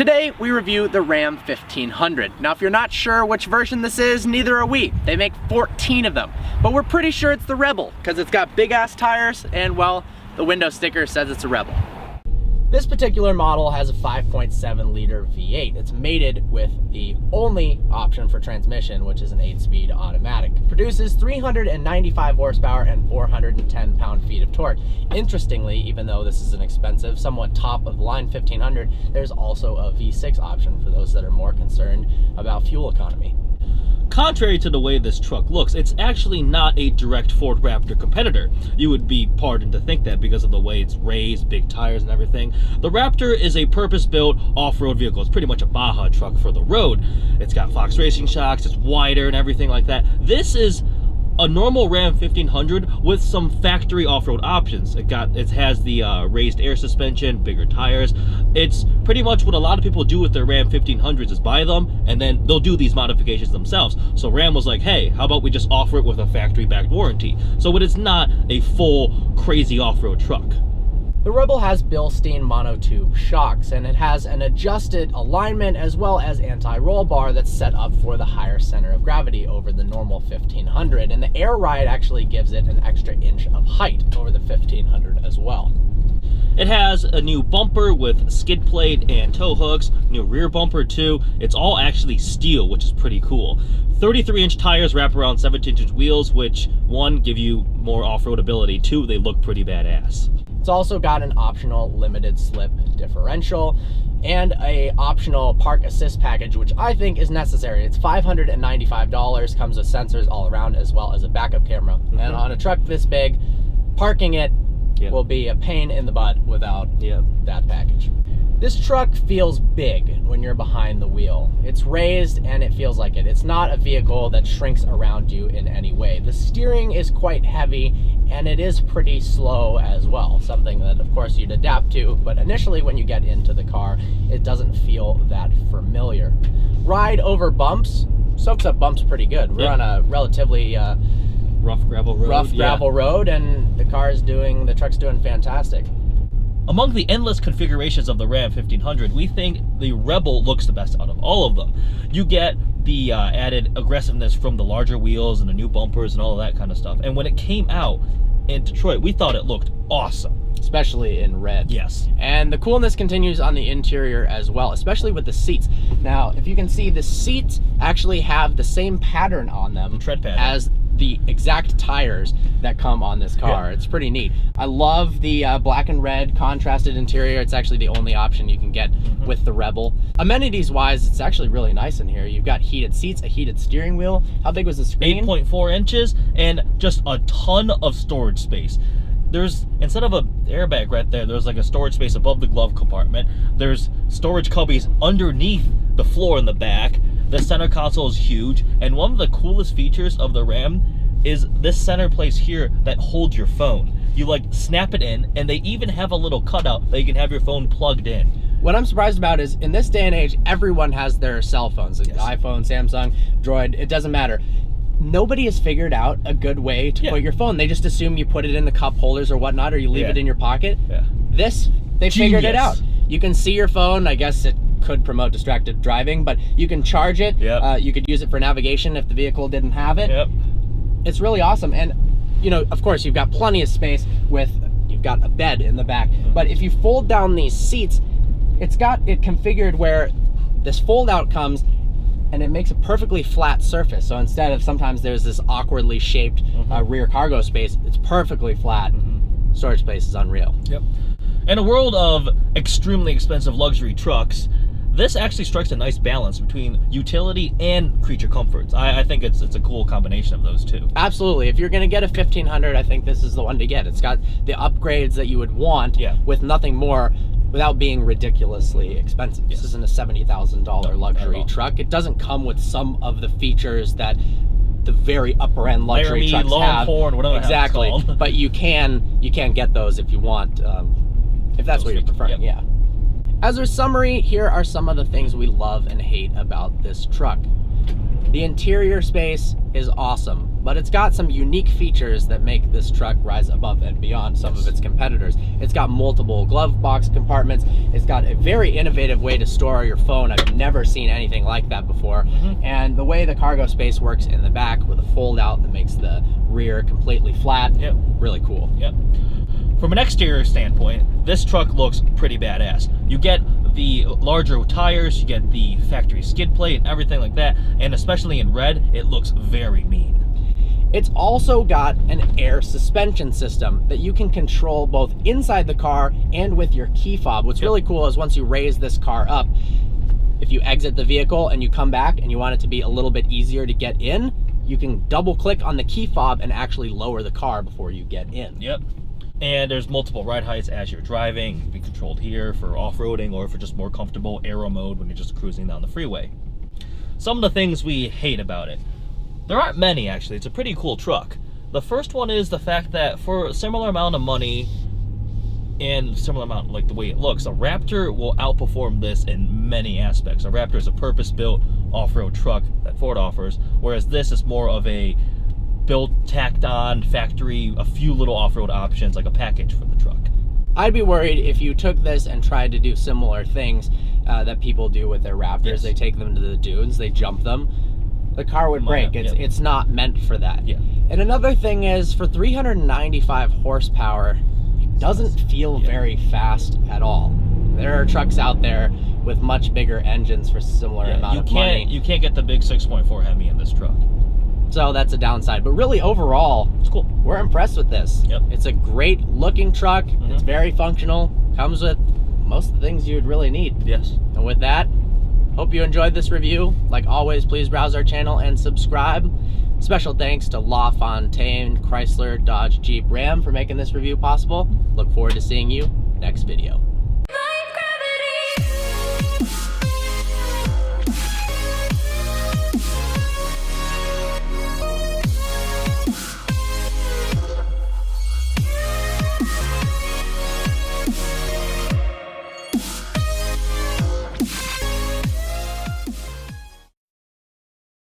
Today, we review the Ram 1500. Now, if you're not sure which version this is, neither are we. They make 14 of them, but we're pretty sure it's the Rebel because it's got big ass tires and, well, the window sticker says it's a Rebel. This particular model has a 5.7 liter V8. It's mated with the only option for transmission, which is an 8-speed automatic. It produces 395 horsepower and 410 pound-feet of torque. Interestingly, even though this is an expensive, somewhat top-of-the-line 1500, there's also a V6 option for those that are more concerned about fuel economy. Contrary to the way this truck looks, it's actually not a direct Ford Raptor competitor. You would be pardoned to think that because of the way it's raised, big tires and everything. The Raptor is a purpose-built off-road vehicle. It's pretty much a Baja truck for the road. It's got Fox Racing shocks, it's wider and everything like that. This is a normal Ram 1500 with some factory off-road options. It has the raised air suspension, bigger tires. It's pretty much what a lot of people do with their Ram 1500s is buy them and then they'll do these modifications themselves. So Ram was like, hey, how about we just offer it with a factory-backed warranty? So it is not a full crazy off-road truck. The Rebel has Bilstein monotube shocks, and it has an adjusted alignment as well as anti-roll bar that's set up for the higher center of gravity over the normal 1500, and the air ride actually gives it an extra inch of height over the 1500 as well. It has a new bumper with skid plate and tow hooks, new rear bumper too. It's all actually steel, which is pretty cool. 33-inch tires wrap around 17-inch wheels, which, one, give you more off-road ability, two, they look pretty badass. It's also got an optional limited slip differential and a optional park assist package, which I think is necessary. It's $595, comes with sensors all around as well as a backup camera. And on a truck this big, parking it will be a pain in the butt without that package. This truck feels big when you're behind the wheel. It's raised and it feels like it. It's not a vehicle that shrinks around you in any way. The steering is quite heavy and it is pretty slow as well, something that of course you'd adapt to, but initially when you get into the car, it doesn't feel that familiar. Ride over bumps, soaks up bumps pretty good. We're on a relatively rough gravel road. And the truck's doing fantastic. Among the endless configurations of the Ram 1500, we think the Rebel looks the best out of all of them. You get the added aggressiveness from the larger wheels and the new bumpers and all of that kind of stuff. And when it came out in Detroit, we thought it looked awesome. Especially in red. Yes. And the coolness continues on the interior as well, especially with the seats. Now, if you can see, the seats actually have the same pattern on them tread pattern as the exact tires that come on this car. Yeah. It's pretty neat. I love the black and red contrasted interior. It's actually the only option you can get with the Rebel. Amenities wise, it's actually really nice in here. You've got heated seats, a heated steering wheel. How big was the screen? 8.4 inches and just a ton of storage space. There's, instead of an airbag right there, there's like a storage space above the glove compartment. There's storage cubbies underneath the floor in the back. The center console is huge, and one of the coolest features of the Ram is this center place here that holds your phone. You like snap it in, and they even have a little cutout that you can have your phone plugged in. What I'm surprised about is, in this day and age, everyone has their cell phones. Yes. iPhone, Samsung, Droid, it doesn't matter. Nobody has figured out a good way to put your phone. They just assume you put it in the cup holders or whatnot, or you leave it in your pocket. This, they figured it out. You can see your phone. I guess it could promote distracted driving, but you can charge it. You could use it for navigation if the vehicle didn't have it. It's really awesome. And, you know, of course, you've got plenty of space you've got a bed in the back. But if you fold down these seats, it's got it configured where this fold out comes and it makes a perfectly flat surface. So instead of sometimes there's this awkwardly shaped rear cargo space, it's perfectly flat. Storage space is unreal. In a world of extremely expensive luxury trucks, this actually strikes a nice balance between utility and creature comforts. I think it's a cool combination of those two. Absolutely. If you're going to get a 1500, I think this is the one to get. It's got the upgrades that you would want with nothing more, without being ridiculously expensive. This isn't a $70,000 luxury truck. It doesn't come with some of the features that the very upper end luxury trucks have. Whatever exactly. But you can get those if you want, if that's what you're preferring. As a summary, here are some of the things we love and hate about this truck. The interior space is awesome. but it's got some unique features that make this truck rise above and beyond some of its competitors. It's got multiple glove box compartments. It's got a very innovative way to store your phone. I've never seen anything like that before. And the way the cargo space works in the back with a fold out that makes the rear completely flat. Really cool. From an exterior standpoint, this truck looks pretty badass. You get the larger tires, you get the factory skid plate and everything like that, and especially in red, it looks very mean. It's also got an air suspension system that you can control both inside the car and with your key fob. What's really cool is once you raise this car up, if you exit the vehicle and you come back and you want it to be a little bit easier to get in, you can double click on the key fob and actually lower the car before you get in. And there's multiple ride heights as you're driving. You can be controlled here for off-roading or for just more comfortable aero mode when you're just cruising down the freeway. Some of the things we hate about it. There aren't many, actually. It's a pretty cool truck. The first one is the fact that for a similar amount of money and similar amount, like the way it looks, a Raptor will outperform this in many aspects. A Raptor is a purpose-built off-road truck that Ford offers, whereas this is more of a built, tacked on factory, a few little off-road options, like a package for the truck. I'd be worried if you took this and tried to do similar things that people do with their Raptors. They take them to the dunes, they jump them. The car would break. It's not meant for that. And another thing is, for 395 horsepower, it doesn't feel very fast at all. There are trucks out there with much bigger engines for similar amount of money. You can't get the big 6.4 Hemi in this truck. So that's a downside. But really, overall, it's cool. We're impressed with this. It's a great looking truck. It's very functional. Comes with most of the things you would really need. And with that, hope you enjoyed this review. Like always, please browse our channel and subscribe. Special thanks to LaFontaine, Chrysler, Dodge, Jeep, Ram for making this review possible. Look forward to seeing you next video.